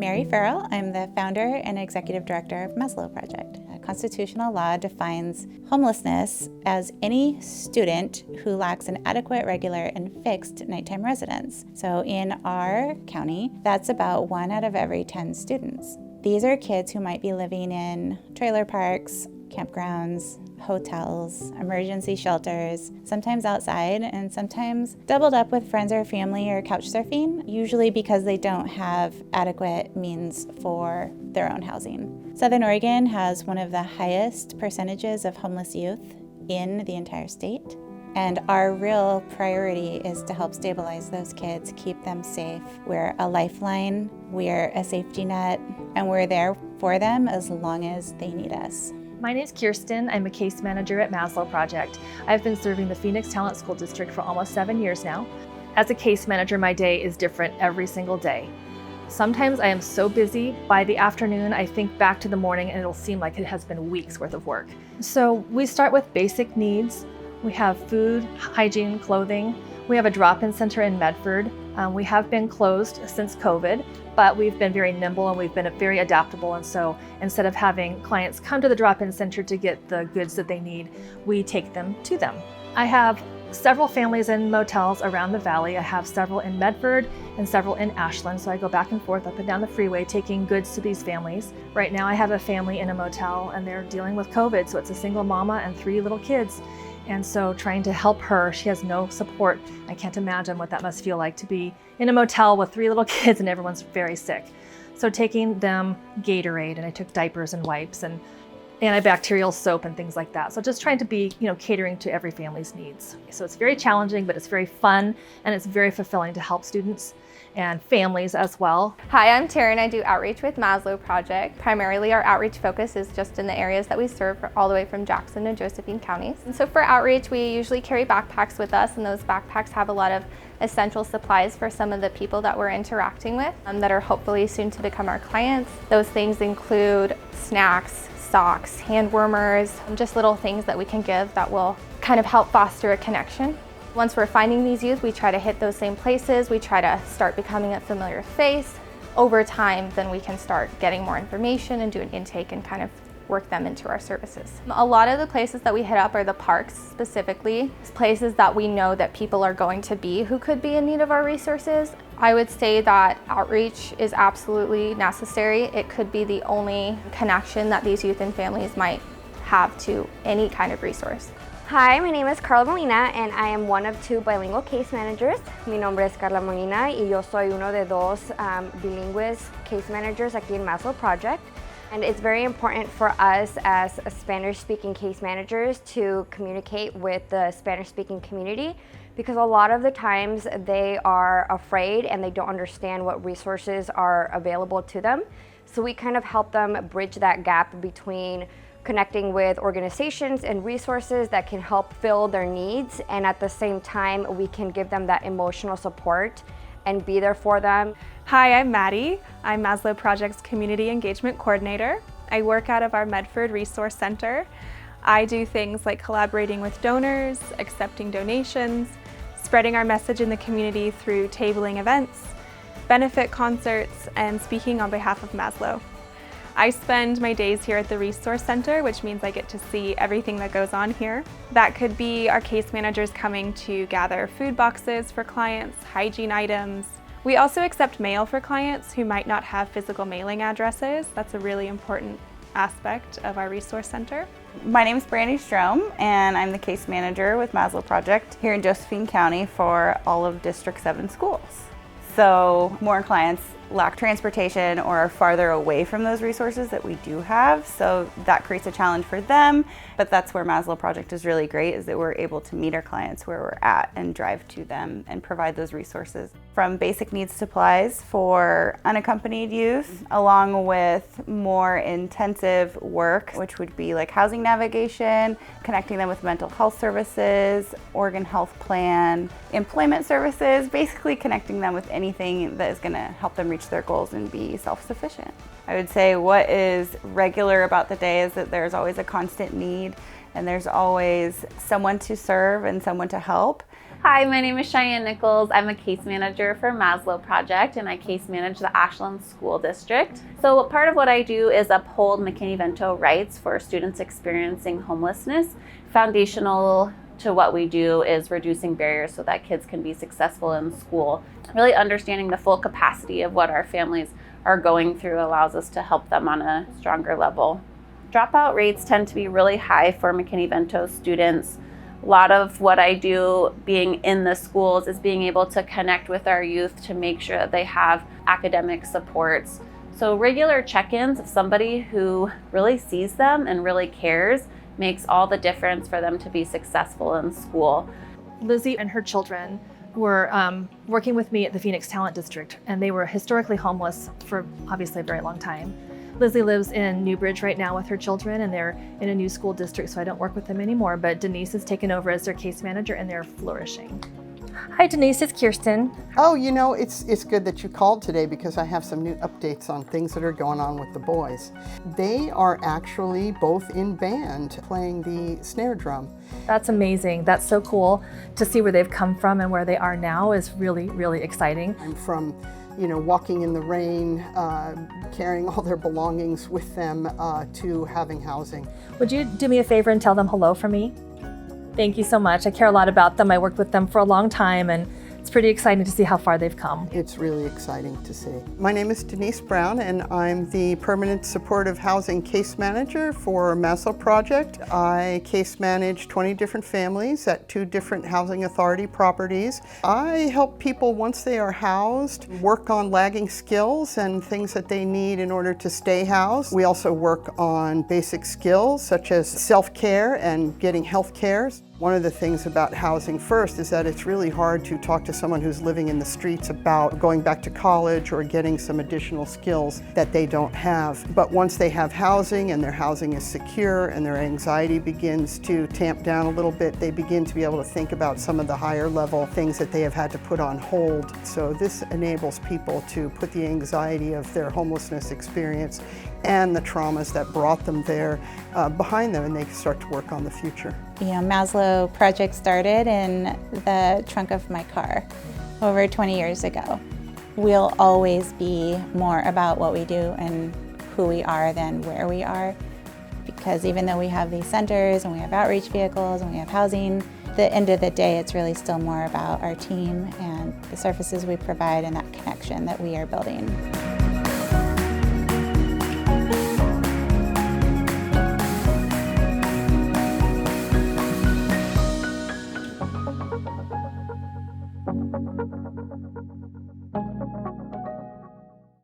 Ferrell. I'm the founder and executive director of Maslow Project. Constitutional law defines homelessness as any student who lacks an adequate, regular, and fixed nighttime residence. So in our county, that's about 1 out of every 10 students. These are kids who might be living in trailer parks, campgrounds, hotels, emergency shelters, sometimes outside, and sometimes doubled up with friends or family or couch surfing, usually because they don't have adequate means for their own housing. Southern Oregon has one of the highest percentages of homeless youth in the entire state, and our real priority is to help stabilize those kids, keep them safe. We're a lifeline, we're a safety net, and we're there for them as long as they need us. My name is Kirstin. I'm a case manager at Maslow Project. I've been serving the Phoenix Talent School District for almost 7 years now. As a case manager, my day is different every single day. Sometimes I am so busy, by the afternoon I think back to the morning and it'll seem like it has been weeks worth of work. So we start with basic needs. We have food, hygiene, clothing. We have a drop-in center in Medford. We have been closed since COVID, but we've been very nimble and we've been very adaptable. And so instead of having clients come to the drop-in center to get the goods that they need, we take them to them. I have several families in motels around the valley. I have several in Medford and several in Ashland. So I go back and forth up and down the freeway taking goods to these families. Right now I have a family in a motel and they're dealing with COVID. So it's a single mama and 3 little kids. And so trying to help her, she has no support. I can't imagine what that must feel like to be in a motel with 3 little kids and everyone's very sick. So taking them Gatorade, and I took diapers and wipes and antibacterial soap and things like that. So just trying to be, catering to every family's needs. So it's very challenging, but it's very fun and it's very fulfilling to help students and families as well. Hi, I'm Taryn. I do outreach with Maslow Project. Primarily our outreach focus is just in the areas that we serve all the way from Jackson to Josephine counties. And so for outreach, we usually carry backpacks with us, and those backpacks have a lot of essential supplies for some of the people that we're interacting with that are hopefully soon to become our clients. Those things include snacks, socks, hand warmers, just little things that we can give that will kind of help foster a connection. Once we're finding these youth, we try to hit those same places. We try to start becoming a familiar face. Over time, then we can start getting more information and do an intake and kind of work them into our services. A lot of the places that we hit up are the parks specifically, places that we know that people are going to be who could be in need of our resources. I would say that outreach is absolutely necessary. It could be the only connection that these youth and families might have to any kind of resource. Hi, my name is Karla Molina and I am one of 2 bilingual case managers. Mi nombre es Karla Molina y yo soy uno de 2 bilingües case managers aquí en Maslow Project. And it's very important for us as Spanish-speaking case managers to communicate with the Spanish-speaking community, because a lot of the times they are afraid and they don't understand what resources are available to them. So we kind of help them bridge that gap between connecting with organizations and resources that can help fill their needs, and at the same time we can give them that emotional support and be there for them. Hi, I'm Maddie. I'm Maslow Project's Community Engagement Coordinator. I work out of our Medford Resource Center. I do things like collaborating with donors, accepting donations, spreading our message in the community through tabling events, benefit concerts, and speaking on behalf of Maslow. I spend my days here at the Resource Center, which means I get to see everything that goes on here. That could be our case managers coming to gather food boxes for clients, hygiene items. We also accept mail for clients who might not have physical mailing addresses. That's a really important aspect of our Resource Center. My name is Brandy Stromme, and I'm the case manager with Maslow Project here in Josephine County for all of District 7 schools. So more clients lack transportation or are farther away from those resources that we do have, so that creates a challenge for them. But that's where Maslow Project is really great, is that we're able to meet our clients where we're at and drive to them and provide those resources. From basic needs supplies for unaccompanied youth, along with more intensive work, which would be like housing navigation, connecting them with mental health services, organ health plan, employment services, basically connecting them with anything that is going to help them reach their goals and be self-sufficient. I would say what is regular about the day is that there's always a constant need and there's always someone to serve and someone to help. Hi, my name is Cheyenne Nichols. I'm a case manager for Maslow Project, and I case manage the Ashland School District. So part of what I do is uphold McKinney-Vento rights for students experiencing homelessness. Foundational to what we do is reducing barriers so that kids can be successful in school. Really understanding the full capacity of what our families are going through allows us to help them on a stronger level. Dropout rates tend to be really high for McKinney-Vento students. A lot of what I do being in the schools is being able to connect with our youth to make sure that they have academic supports. So regular check-ins of somebody who really sees them and really cares makes all the difference for them to be successful in school. Lizzie and her children were working with me at the Phoenix Talent District, and they were historically homeless for obviously a very long time. Lizzie lives in Newbridge right now with her children, and they're in a new school district, so I don't work with them anymore, but Denise has taken over as their case manager, and they're flourishing. Hi Denise, it's Kirstin. Oh, you know, it's good that you called today because I have some new updates on things that are going on with the boys. They are actually both in band playing the snare drum. That's amazing. That's so cool to see where they've come from and where they are now is really, really exciting. I'm from, walking in the rain, carrying all their belongings with them to having housing. Would you do me a favor and tell them hello for me? Thank you so much. I care a lot about them. I worked with them for a long time, and it's pretty exciting to see how far they've come. It's really exciting to see. My name is Denise Brown, and I'm the Permanent Supportive Housing Case Manager for Maslow Project. I case manage 20 different families at 2 different housing authority properties. I help people once they are housed work on lagging skills and things that they need in order to stay housed. We also work on basic skills such as self-care and getting health care. One of the things about housing first is that it's really hard to talk to someone who's living in the streets about going back to college or getting some additional skills that they don't have. But once they have housing and their housing is secure and their anxiety begins to tamp down a little bit, they begin to be able to think about some of the higher level things that they have had to put on hold. So this enables people to put the anxiety of their homelessness experience and the traumas that brought them there behind them, and they can start to work on the future. Maslow Project started in the trunk of my car over 20 years ago. We'll always be more about what we do and who we are than where we are, because even though we have these centers and we have outreach vehicles and we have housing, at the end of the day, it's really still more about our team and the services we provide and that connection that we are building.